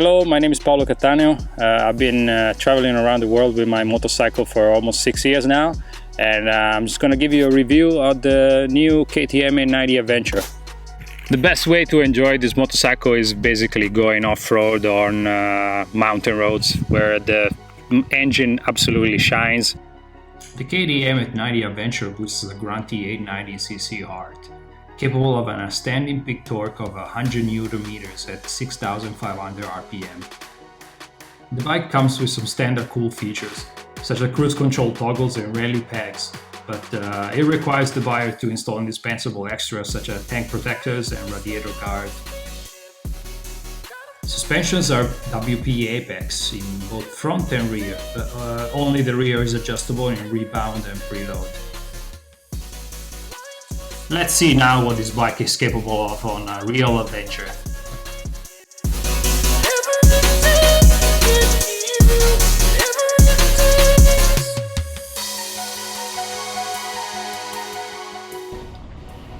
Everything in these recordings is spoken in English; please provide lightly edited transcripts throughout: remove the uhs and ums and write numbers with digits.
Hello, my name is Paolo Cattaneo. I've been traveling around the world with my motorcycle for almost 6 years now, and I'm just going to give you a review of the new KTM 890 Adventure. The best way to enjoy this motorcycle is basically going off-road on mountain roads where the engine absolutely shines. The KTM 890 Adventure boasts a grunty 890cc heart, capable of an outstanding peak torque of 100 Nm at 6,500 RPM. The bike comes with some standard cool features, such as cruise control toggles and rally pegs, but it requires the buyer to install indispensable extras such as tank protectors and radiator guard. Suspensions are WP Apex in both front and rear, but only the rear is adjustable in rebound and preload. Let's see now what this bike is capable of on a real adventure.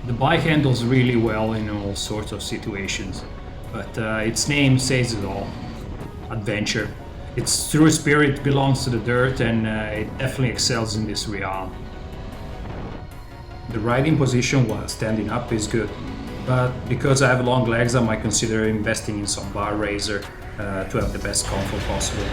The bike handles really well in all sorts of situations, but its name says it all. Adventure. Its true spirit belongs to the dirt, and it definitely excels in this realm. The riding position while standing up is good, but because I have long legs, I might consider investing in some bar raiser to have the best comfort possible.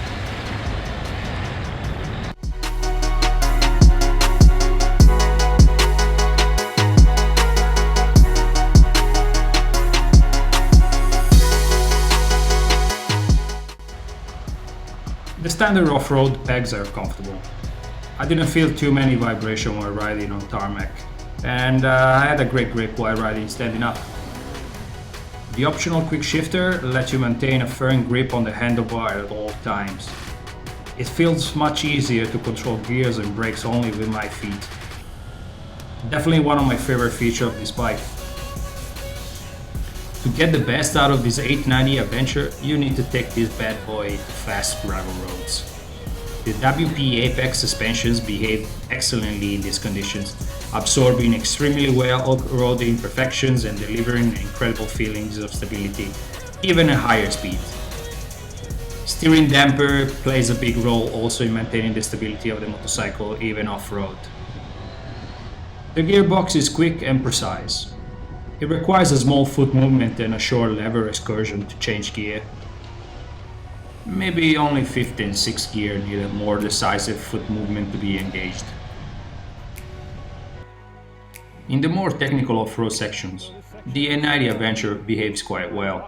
The standard off-road pegs are comfortable. I didn't feel too many vibration while riding on tarmac, and I had a great grip while riding standing up. The optional quick shifter lets you maintain a firm grip on the handlebar at all times. It feels much easier to control gears and brakes only with my feet. Definitely one of my favorite features of this bike. To get the best out of this 890 Adventure, you need to take this bad boy to fast gravel roads. The WP Apex suspensions behave excellently in these conditions, absorbing extremely well road imperfections and delivering incredible feelings of stability, even at higher speeds. Steering damper plays a big role also in maintaining the stability of the motorcycle even off-road. The gearbox is quick and precise. It requires a small foot movement and a short lever excursion to change gear. Maybe only 5th and 6th gear need a more decisive foot movement to be engaged. In the more technical off-road sections, the 890 Adventure behaves quite well.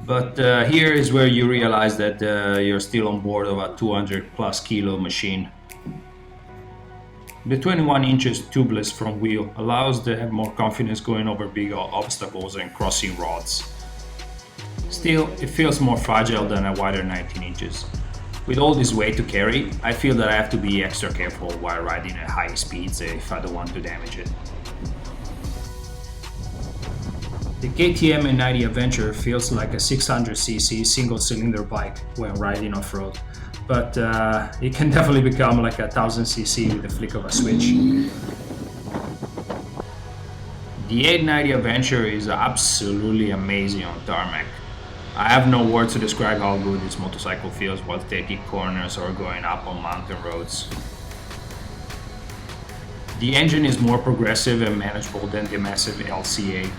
But here is where you realize that you're still on board of a 200 plus kilo machine. The 21 inches tubeless front wheel allows to have more confidence going over bigger obstacles and crossing roads. Still, it feels more fragile than a wider 19 inches. With all this weight to carry, I feel that I have to be extra careful while riding at high speeds if I don't want to damage it. The KTM 890 Adventure feels like a 600cc single-cylinder bike when riding off-road, but it can definitely become like a 1000cc with the flick of a switch. The 890 Adventure is absolutely amazing on tarmac. I have no words to describe how good this motorcycle feels while taking corners or going up on mountain roads. The engine is more progressive and manageable than the massive LC8.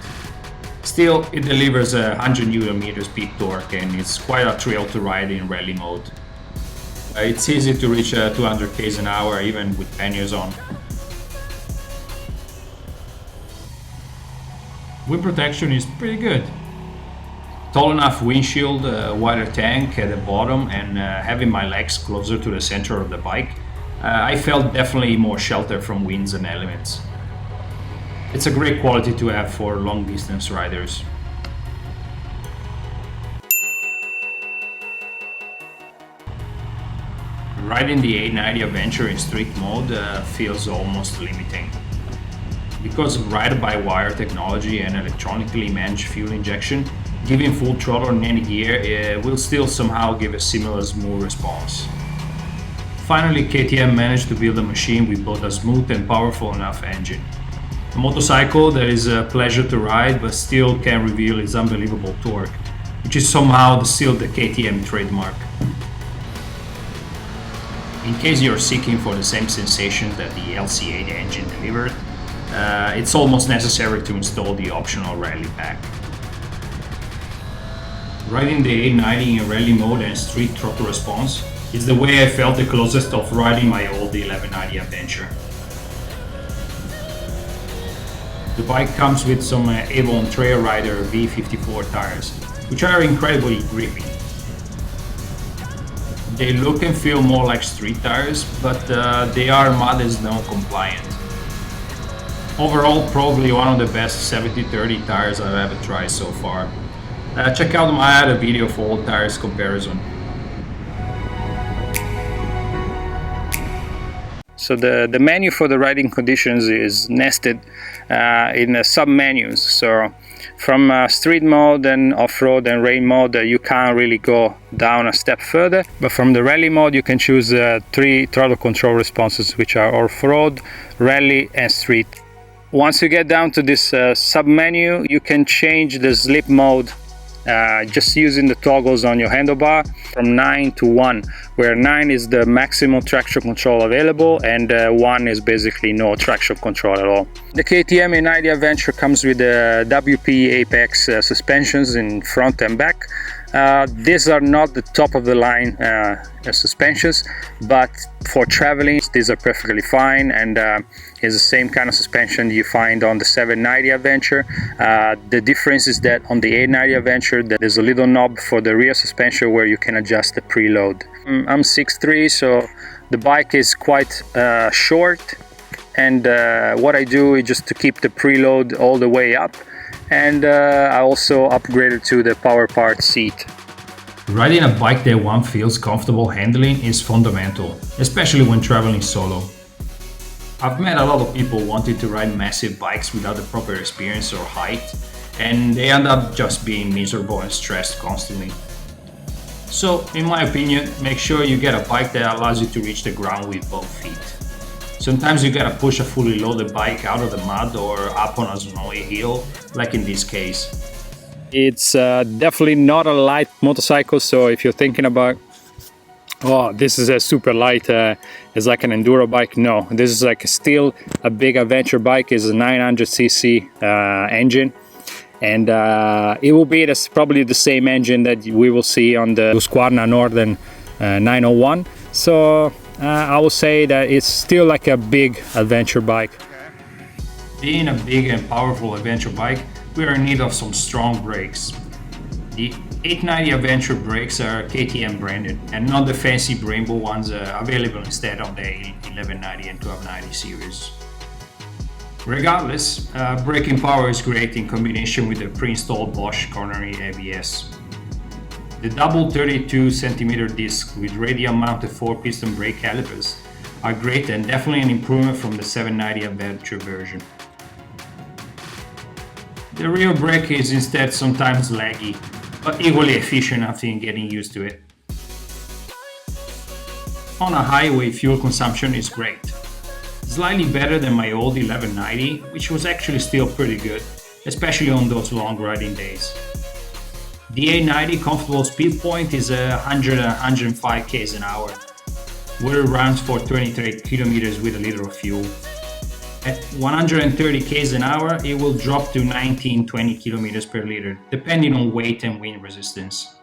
Still, it delivers 100 Nm peak torque, and it's quite a thrill to ride in rally mode. It's easy to reach 200 km an hour even with panniers on. Wind protection is pretty good. Tall enough windshield, wider tank at the bottom, and having my legs closer to the center of the bike, I felt definitely more shelter from winds and elements. It's a great quality to have for long distance riders. Riding the 890 Adventure in street mode feels almost limiting. Because of ride-by-wire technology and electronically managed fuel injection, giving full throttle in any gear will still somehow give a similar smooth response. Finally, KTM managed to build a machine with both a smooth and powerful enough engine. A motorcycle that is a pleasure to ride but still can reveal its unbelievable torque, which is somehow still the KTM trademark. In case you're seeking for the same sensation that the LC8 engine delivered, it's almost necessary to install the optional rally pack. Riding the 890 in rally mode and street throttle response is the way I felt the closest of riding my old 1190 Adventure. The bike comes with some Avon Trail Rider V54 tires, which are incredibly grippy. They look and feel more like street tires, but they are mud and snow compliant. Overall, probably one of the best 70-30 tires I've ever tried so far. Check out my other video for all tires comparison. So the menu for the riding conditions is nested in sub-menus. So from street mode and off-road and rain mode, you can't really go down a step further. But from the rally mode, you can choose 3 throttle control responses, which are off-road, rally and street. Once you get down to this sub-menu, you can change the slip mode just using the toggles on your handlebar from 9 to 1, where 9 is the maximum traction control available and 1 is basically no traction control at all. The KTM 890 Adventure comes with the WP Apex suspensions in front and back. These are not the top of the line suspensions, but for traveling these are perfectly fine, and it's the same kind of suspension you find on the 790 Adventure. The difference is that on the 890 Adventure there's a little knob for the rear suspension where you can adjust the preload. I'm 6'3", so the bike is quite short, and what I do is just to keep the preload all the way up, and I also upgraded to the power part seat. Riding a bike that one feels comfortable handling is fundamental, especially when traveling solo. I've met a lot of people wanting to ride massive bikes without the proper experience or height, and they end up just being miserable and stressed constantly. So, in my opinion, make sure you get a bike that allows you to reach the ground with both feet. Sometimes you gotta push a fully loaded bike out of the mud or up on a snowy hill, like in this case. It's definitely not a light motorcycle, so if you're thinking about, oh, this is a super light, it's like an enduro bike, no, this is like still a big adventure bike. It's a 900cc engine, and it will be probably the same engine that we will see on the Husqvarna Northern 901. So I would say that it's still like a big adventure bike. Being a big and powerful adventure bike, we are in need of some strong brakes. The 890 Adventure brakes are KTM branded and not the fancy Brembo ones available instead of the 1190 and 1290 series. Regardless, braking power is great in combination with the pre-installed Bosch Cornery ABS. The double 32cm disc with radial mounted 4-piston brake calipers are great and definitely an improvement from the 790 Adventure version. The rear brake is instead sometimes laggy, but equally efficient after getting used to it. On a highway, fuel consumption is great. Slightly better than my old 1190, which was actually still pretty good, especially on those long riding days. The 890 comfortable speed point is 105 km an hour, where it runs for 23 kilometers with a liter of fuel. At 130 km an hour, it will drop to 19-20 kilometers per liter, depending on weight and wind resistance.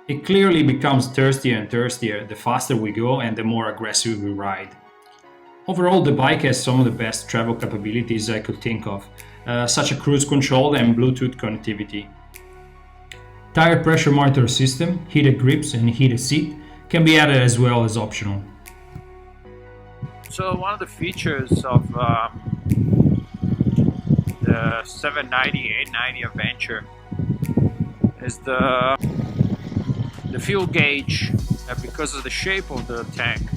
It clearly becomes thirstier and thirstier the faster we go and the more aggressive we ride. Overall, the bike has some of the best travel capabilities I could think of, such as cruise control and Bluetooth connectivity. Tire pressure monitor system, heated grips and heated seat can be added as well as optional. So one of the features of the 790, 890 Adventure is the fuel gauge. Because of the shape of the tank,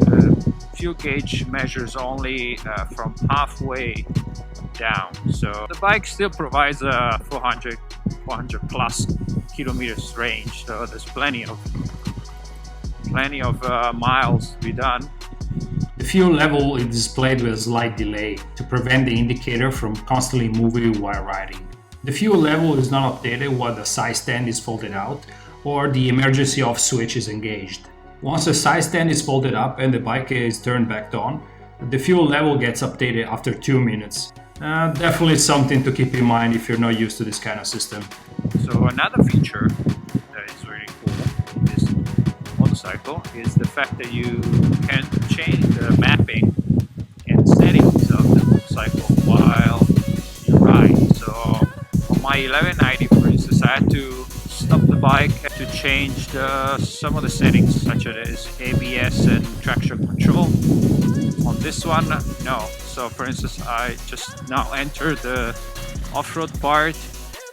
the fuel gauge measures only from halfway down. So the bike still provides a 400 plus kilometers range. So there's plenty of miles to be done. The fuel level is displayed with a slight delay to prevent the indicator from constantly moving while riding. The fuel level is not updated while the side stand is folded out or the emergency off switch is engaged. Once the side stand is folded up and the bike is turned back on, the fuel level gets updated after 2 minutes. Definitely something to keep in mind if you're not used to this kind of system. So another feature that is really cool in this motorcycle is the fact that you can change the mapping and settings of the motorcycle while you ride. So on my 1190, for instance, I had to stop the bike to change some of the settings such as ABS and traction control. On this one, no. So for instance, I just now enter the off-road part.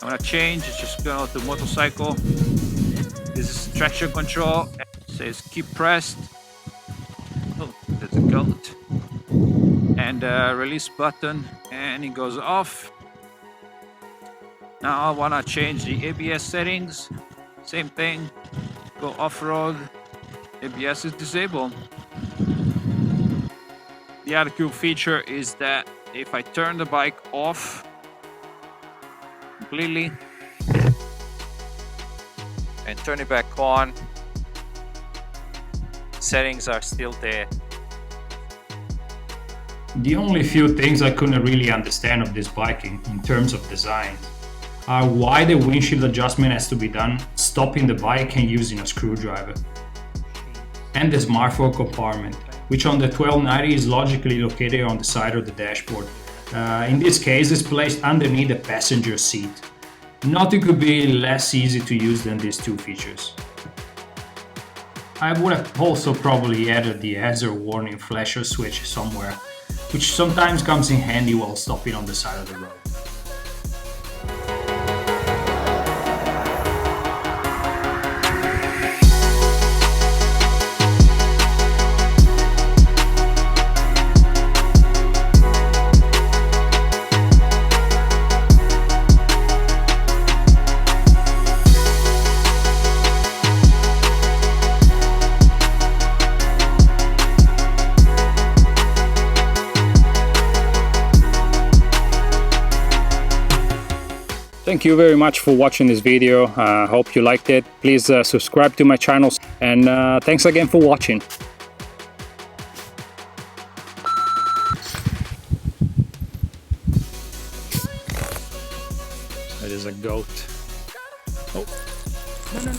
I'm gonna change, it's just go to motorcycle. This is traction control. It says keep pressed. Oh, there's a goat. And release button, and it goes off. Now I wanna change the ABS settings. Same thing. Go off-road. ABS is disabled. The other cool feature is that if I turn the bike off completely and turn it back on, settings are still there. The only few things I couldn't really understand of this bike in terms of design are why the windshield adjustment has to be done stopping the bike and using a screwdriver, and the smartphone compartment, which on the 1290 is logically located on the side of the dashboard. In this case, it's placed underneath the passenger seat. Nothing could be less easy to use than these two features. I would have also probably added the hazard warning flasher switch somewhere, which sometimes comes in handy while stopping on the side of the road. Thank you very much for watching this video. Hope you liked it. Please subscribe to my channel, and thanks again for watching. It is a goat. Oh, no.